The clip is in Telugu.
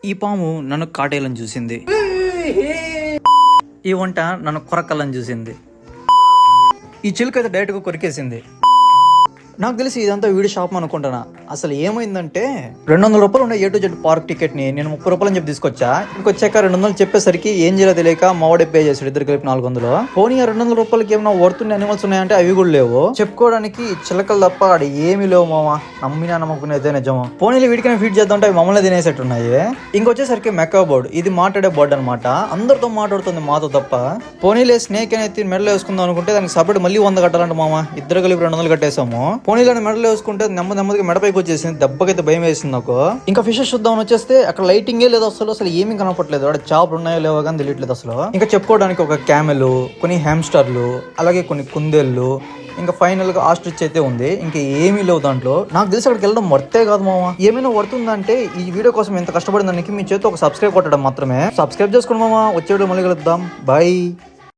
ఈ పాము నన్ను కాటేయాలని చూసింది. ఈ వంట నన్ను కొరకాలని చూసింది. ఈ చిలుక అయితే డైరెక్ట్గా కొరికేసింది. నాకు తెలిసి ఇదంతా వీడియో షాప్ అనుకుంటున్నా. అసలు ఏమైందంటే 200 రూపాయలు ఉండే A to Z park ticket ని నేను 30 రూపాయలు అని చెప్పి తీసుకొచ్చా. ఇక్కడికి వచ్చాక 200 చెప్పేసరికి ఏం చేయాలో తెలియక మావాడే పే చేసాడు. ఇద్దరు కలిపి 400. పోనీ 200 రూపాయలకి ఏమైనా వర్తుండే అనిమల్స్ ఉన్నాయంటే అవి కూడా లేవు. చెప్పుకోవడానికి చిలకలు తప్ప ఆడ ఏమీ లేవు మామ. నమ్మినా నమ్మకునేదే నిజము. పోనీలు వీటికైనా ఫీడ్ చేద్దాం అంటే అవి మమ్మల్ని తినేసేట్టు ఉన్నాయి. ఇంకొచ్చేసరికి మెకా బోర్డ్, ఇది మాట్లాడే బోర్డ్ అనమాట. అందరితో మాట్లాడుతుంది, మాతో తప్ప. పోనీలే స్నేక్ అనేది మెడలో వేసుకుందాం అనుకుంటే దానికి సపరేట్ మళ్ళీ 100 కట్టాలంట మామ. ఇద్దరు కలిపి 200 కట్టేసాము. పోనీలో మెడలో వేసుకుంటే నెమ్మదిగా మెడపైకి వచ్చేసింది. దెబ్బకైతే భయం వేసింది నాకు. ఇంకా ఫిషెస్ చూద్దామని వచ్చేస్తే అక్కడ లైటింగే లేదు అసలు ఏమీ కనపడలేదు. అక్కడ చేపలు ఉన్నాయో లేవో కానీ తెలియట్లేదు అసలు. ఇంకా చెప్పుకోవడానికి ఒక క్యామెల్, కొన్ని హ్యామ్స్టర్లు, అలాగే కొన్ని కుందేళ్ళు, ఇంకా ఫైనల్ గా ఆస్ట్రిచ్ అయితే ఉంది. ఇంకా ఏమీ లేవు దాంట్లో. నాకు తెలిసి అక్కడికి వెళ్ళడం వర్తే కాదు మామ. ఏమైనా వర్తుందంటే ఈ వీడియో కోసం ఎంత కష్టపడిందానికి మీ చేతితో ఒక సబ్స్క్రైబ్ కొట్టడం మాత్రమే. సబ్స్క్రైబ్ చేసుకోండి మామ. వచ్చే వీడియో మళ్ళీ కలుద్దాం. బాయ్.